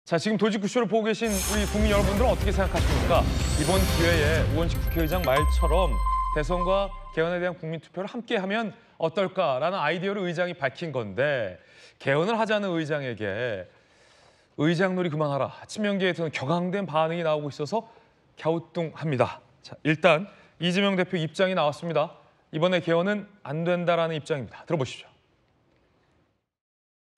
자, 지금 돌직구쇼를 보고 계신 우리 국민 여러분들은 어떻게 생각하십니까? 이번 기회에 우원식 국회의장 말처럼 대선과 개헌에 대한 국민투표를 함께하면 어떨까라는 아이디어를 의장이 밝힌 건데 개헌을 하자는 의장에게 의장놀이 그만하라. 친명계에서는 격앙된 반응이 나오고 있어서 갸우뚱합니다. 자, 일단 이재명 대표 입장이 나왔습니다. 이번에 개헌은 안 된다라는 입장입니다. 들어보시죠.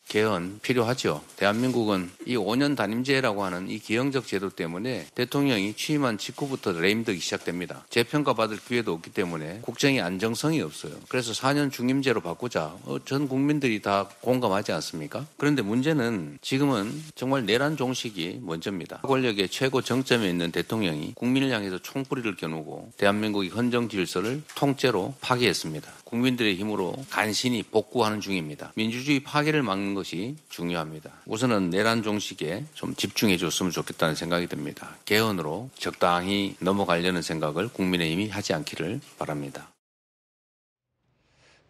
개헌 필요하죠. 대한민국은 이 5년 단임제라고 하는 이 기형적 제도 때문에 대통령이 취임한 직후부터 레임덕이 시작됩니다. 재평가받을 기회도 없기 때문에 국정의 안정성이 없어요. 그래서 4년 중임제로 바꾸자. 전 국민들이 다 공감하지 않습니까? 그런데 문제는 지금은 정말 내란 종식이 먼저입니다. 권력의 최고 정점에 있는 대통령이 국민을 향해서 총뿌리를 겨누고 대한민국의 헌정 질서를 통째로 파괴했습니다. 국민들의 힘으로 간신히 복구하는 중입니다. 민주주의 파괴를 막는 것이 중요합니다. 우선은 내란 종식에 좀 집중해 줬으면 좋겠다는 생각이 듭니다. 개헌으로 적당히 넘어가려는 생각을 국민의힘이 하지 않기를 바랍니다.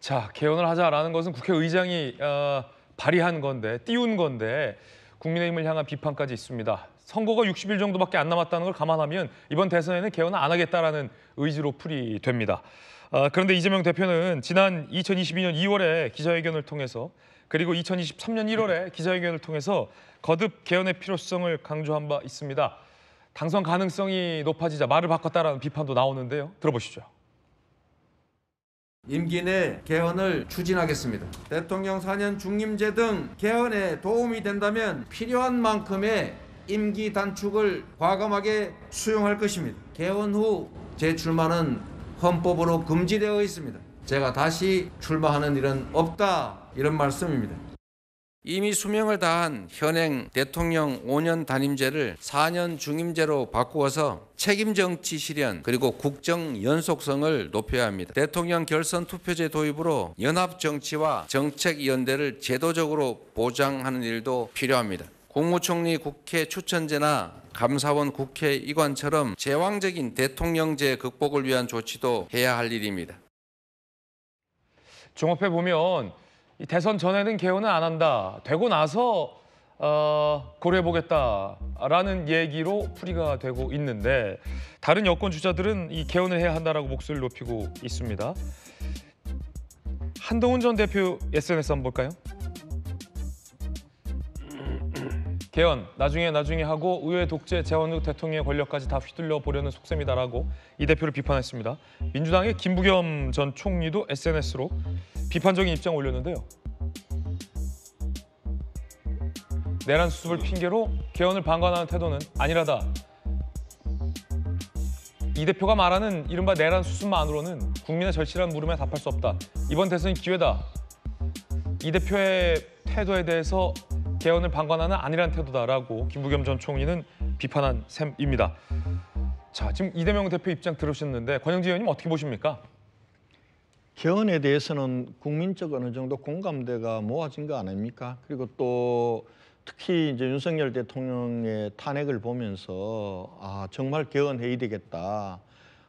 자, 개헌을 하자라는 것은 국회의장이 발의한 건데, 띄운 건데 국민의힘을 향한 비판까지 있습니다. 선거가 60일 정도밖에 안 남았다는 걸 감안하면 이번 대선에는 개헌을 안 하겠다라는 의지로 풀이됩니다. 그런데 이재명 대표는 지난 2022년 2월에 기자회견을 통해서 그리고 2023년 1월에 기자회견을 통해서 거듭 개헌의 필요성을 강조한 바 있습니다. 당선 가능성이 높아지자 말을 바꿨다라는 비판도 나오는데요. 들어보시죠. 임기 내 개헌을 추진하겠습니다. 대통령 4년 중임제 등 개헌에 도움이 된다면 필요한 만큼의 임기 단축을 과감하게 수용할 것입니다. 개헌 후 재출마는 헌법으로 금지되어 있습니다. 제가 다시 출마하는 일은 없다, 이런 말씀입니다. 이미 수명을 다한 현행 대통령 5년 단임제를 4년 중임제로 바꾸어서 책임 정치 실현 그리고 국정 연속성을 높여야 합니다. 대통령 결선 투표제 도입으로 연합 정치와 정책 연대를 제도적으로 보장하는 일도 필요합니다. 국무총리 국회 추천제나 감사원 국회 이관처럼 제왕적인 대통령제 극복을 위한 조치도 해야 할 일입니다. 종합해 보면 이 대선 전에는 개헌은 안 한다. 되고 나서 고려해보겠다라는 얘기로 풀이가 되고 있는데 다른 여권 주자들은 이 개헌을 해야 한다라고 목소리를 높이고 있습니다. 한동훈 전 대표 SNS 한번 볼까요? 개헌 나중에 하고 의회 독재 재원 후 대통령의 권력까지 다 휘둘러 보려는 속셈이다라고 이 대표를 비판했습니다. 민주당의 김부겸 전 총리도 SNS로 비판적인 입장을 올렸는데요. 내란 수습을 핑계로 개헌을 방관하는 태도는 아니라다. 이 대표가 말하는 이른바 내란 수습만으로는 국민의 절실한 물음에 답할 수 없다. 이번 대선이 기회다. 이 대표의 태도에 대해서 개헌을 방관하는 아니란 태도다라고 김부겸 전 총리는 비판한 셈입니다. 자, 지금 이재명 대표 입장 들으셨는데 권영지 의원님 어떻게 보십니까? 개헌에 대해서는 국민적 어느 정도 공감대가 모아진 거 아닙니까? 그리고 또 특히 이제 윤석열 대통령의 탄핵을 보면서 정말 개헌해야 되겠다.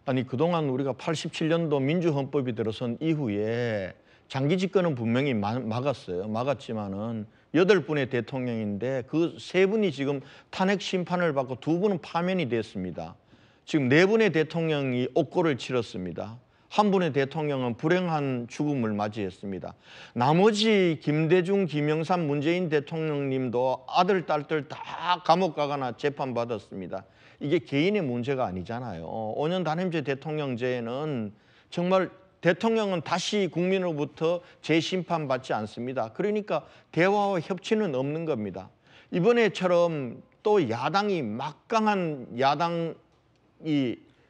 아니 그동안 우리가 87년도 민주헌법이 들어선 이후에 장기 집권은 분명히 막았지만은 8분의 대통령인데 그 3분이 지금 탄핵 심판을 받고 2분은 파면이 됐습니다. 지금 4분의 대통령이 옥고를 치렀습니다. 1분의 대통령은 불행한 죽음을 맞이했습니다. 나머지 김대중, 김영삼, 문재인 대통령님도 아들, 딸들 다 감옥 가거나 재판받았습니다. 이게 개인의 문제가 아니잖아요. 5년 단임제 대통령제에는 정말 대통령은 다시 국민으로부터 재심판받지 않습니다. 그러니까 대화와 협치는 없는 겁니다. 이번에처럼 또 야당이 막강한 야당이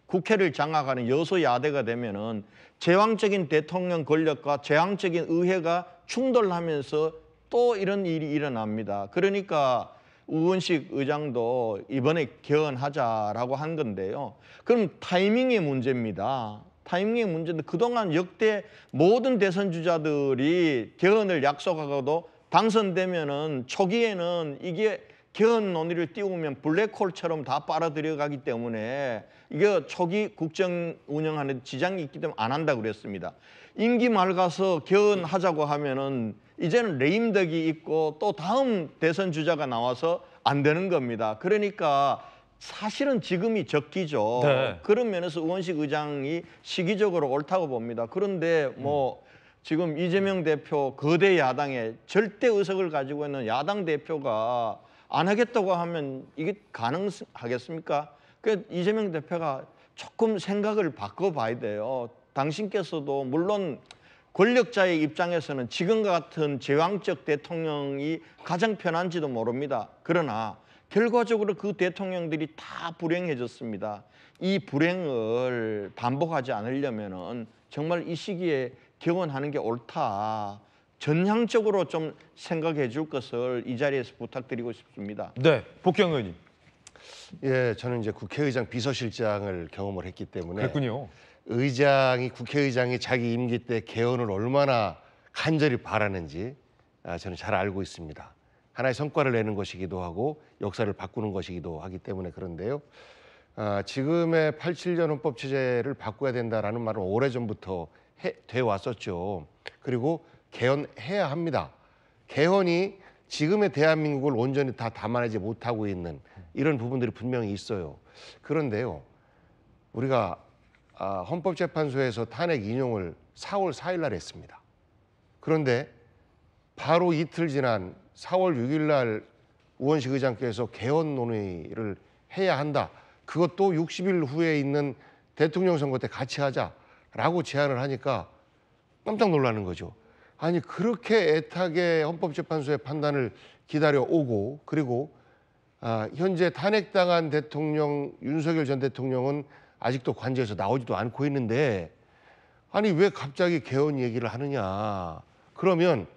국회를 장악하는 여소야대가 되면은 제왕적인 대통령 권력과 제왕적인 의회가 충돌하면서 또 이런 일이 일어납니다. 그러니까 우원식 의장도 이번에 개헌하자라고 한 건데요. 그럼 타이밍의 문제입니다. 타이밍의 문제인데 그동안 역대 모든 대선 주자들이 개헌을 약속하고도 당선되면은 초기에는 이게 개헌 논의를 띄우면 블랙홀처럼 다 빨아들여가기 때문에 이게 초기 국정 운영하는 데 지장이 있기 때문에 안 한다고 그랬습니다. 임기 말 가서 개헌하자고 하면은 이제는 레임덕이 있고 또 다음 대선 주자가 나와서 안 되는 겁니다. 그러니까 사실은 지금이 적기죠. 네. 그런 면에서 우원식 의장이 시기적으로 옳다고 봅니다. 그런데 뭐 지금 이재명 대표 거대 야당의 절대 의석을 가지고 있는 야당 대표가 안 하겠다고 하면 이게 가능하겠습니까? 그 이재명 대표가 조금 생각을 바꿔봐야 돼요. 당신께서도 물론 권력자의 입장에서는 지금과 같은 제왕적 대통령이 가장 편한지도 모릅니다. 그러나 결과적으로 그 대통령들이 다 불행해졌습니다. 이 불행을 반복하지 않으려면은 정말 이 시기에 개원하는 게 옳다. 전향적으로 좀 생각해 줄 것을 이 자리에서 부탁드리고 싶습니다. 네, 복경 의원님. 예, 저는 이제 국회의장 비서실장을 경험을 했기 때문에 그랬군요. 국회의장이 자기 임기 때 개헌을 얼마나 간절히 바라는지 저는 잘 알고 있습니다. 하나의 성과를 내는 것이기도 하고 역사를 바꾸는 것이기도 하기 때문에 그런데요. 지금의 87년 헌법 체제를 바꿔야 된다라는 말은 오래전부터 돼 왔었죠. 그리고 개헌해야 합니다. 개헌이 지금의 대한민국을 온전히 다 담아내지 못하고 있는 이런 부분들이 분명히 있어요. 그런데요. 우리가 헌법재판소에서 탄핵 인용을 4월 4일 날 했습니다. 그런데 바로 이틀 지난 4월 6일 날 우원식 의장께서 개헌 논의를 해야 한다. 그것도 60일 후에 있는 대통령 선거 때 같이 하자라고 제안을 하니까 깜짝 놀라는 거죠. 아니 그렇게 애타게 헌법재판소의 판단을 기다려오고 그리고 현재 탄핵당한 대통령 윤석열 전 대통령은 아직도 관저에서 나오지도 않고 있는데 아니 왜 갑자기 개헌 얘기를 하느냐. 그러면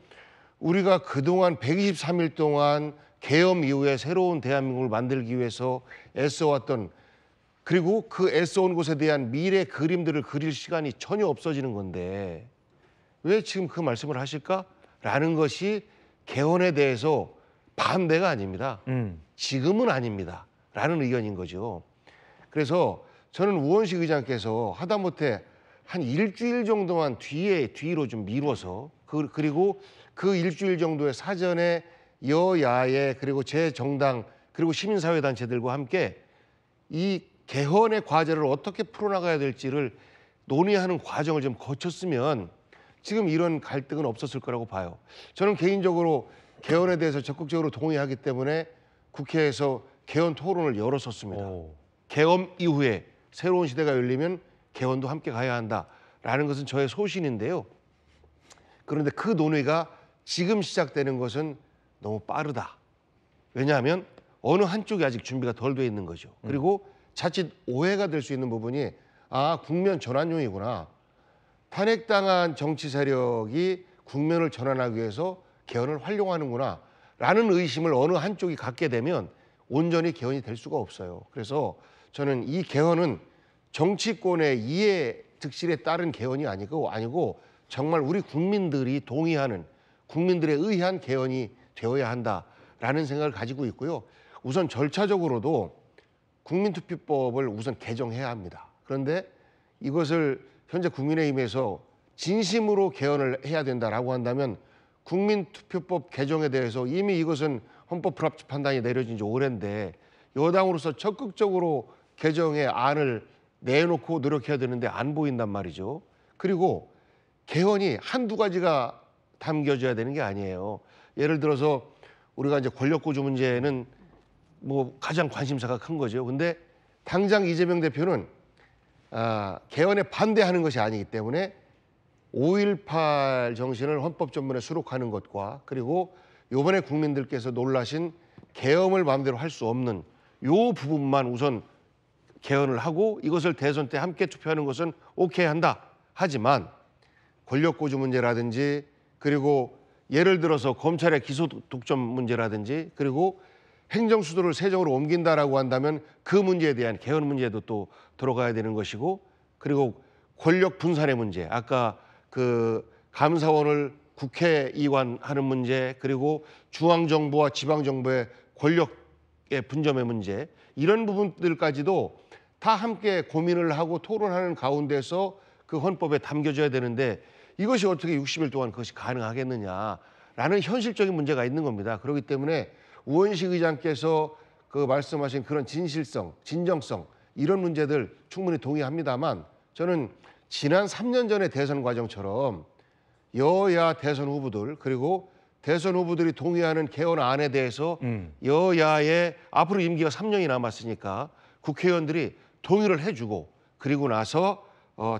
우리가 그동안 123일 동안 계엄 이후에 새로운 대한민국을 만들기 위해서 애써왔던 그리고 그 애써온 곳에 대한 미래 그림들을 그릴 시간이 전혀 없어지는 건데 왜 지금 그 말씀을 하실까라는 것이 개헌에 대해서 반대가 아닙니다. 지금은 아닙니다. 라는 의견인 거죠. 그래서 저는 우원식 의장께서 하다못해 한 일주일 정도만 뒤로 좀 미뤄서 그리고 그 일주일 정도의 사전에 여야의 그리고 제 정당 그리고 시민사회단체들과 함께 이 개헌의 과제를 어떻게 풀어나가야 될지를 논의하는 과정을 좀 거쳤으면 지금 이런 갈등은 없었을 거라고 봐요. 저는 개인적으로 개헌에 대해서 적극적으로 동의하기 때문에 국회에서 개헌 토론을 열었었습니다. 개엄 이후에 새로운 시대가 열리면 개헌도 함께 가야 한다라는 것은 저의 소신인데요. 그런데 그 논의가 지금 시작되는 것은 너무 빠르다. 왜냐하면 어느 한쪽이 아직 준비가 덜 돼 있는 거죠. 그리고 자칫 오해가 될 수 있는 부분이 국면 전환용이구나. 탄핵당한 정치 세력이 국면을 전환하기 위해서 개헌을 활용하는구나 라는 의심을 어느 한쪽이 갖게 되면 온전히 개헌이 될 수가 없어요. 그래서 저는 이 개헌은 정치권의 이해 득실에 따른 개헌이 아니고 정말 우리 국민들이 동의하는 국민들에 의한 개헌이 되어야 한다라는 생각을 가지고 있고요. 우선 절차적으로도 국민투표법을 우선 개정해야 합니다. 그런데 이것을 현재 국민의힘에서 진심으로 개헌을 해야 된다라고 한다면 국민투표법 개정에 대해서 이미 이것은 헌법 불합치 판단이 내려진 지 오랜데 여당으로서 적극적으로 개정의 안을 내놓고 노력해야 되는데 안 보인단 말이죠. 그리고 개헌이 한두 가지가 담겨져야 되는 게 아니에요. 예를 들어서 우리가 이제 권력구조 문제는 뭐 가장 관심사가 큰 거죠. 근데 당장 이재명 대표는 개헌에 반대하는 것이 아니기 때문에 5.18 정신을 헌법 전문에 수록하는 것과 그리고 이번에 국민들께서 놀라신 계엄을 마음대로 할 수 없는 요 부분만 우선 개헌을 하고 이것을 대선 때 함께 투표하는 것은 오케이 한다. 하지만 권력구조 문제라든지 그리고 예를 들어서 검찰의 기소 독점 문제라든지 그리고 행정수도를 세정으로 옮긴다라고 한다면 그 문제에 대한 개헌 문제도 또 들어가야 되는 것이고 그리고 권력 분산의 문제 아까 그 감사원을 국회의원하는 문제 그리고 중앙정부와 지방정부의 권력의 분점의 문제 이런 부분들까지도 다 함께 고민을 하고 토론하는 가운데서 그 헌법에 담겨져야 되는데 이것이 어떻게 60일 동안 그것이 가능하겠느냐라는 현실적인 문제가 있는 겁니다. 그렇기 때문에 우원식 의장께서 그 말씀하신 그런 진실성, 진정성 이런 문제들 충분히 동의합니다만 저는 지난 3년 전의 대선 과정처럼 여야 대선 후보들 그리고 대선 후보들이 동의하는 개헌안에 대해서 여야의 앞으로 임기가 3년이 남았으니까 국회의원들이 동의를 해주고 그리고 나서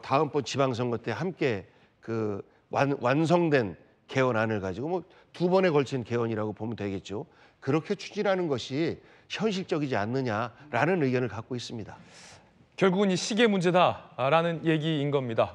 다음번 지방선거 때 함께 그 완성된 개헌안을 가지고 뭐 2번에 걸친 개헌이라고 보면 되겠죠. 그렇게 추진하는 것이 현실적이지 않느냐라는 의견을 갖고 있습니다. 결국은 이 시계 문제다라는 얘기인 겁니다.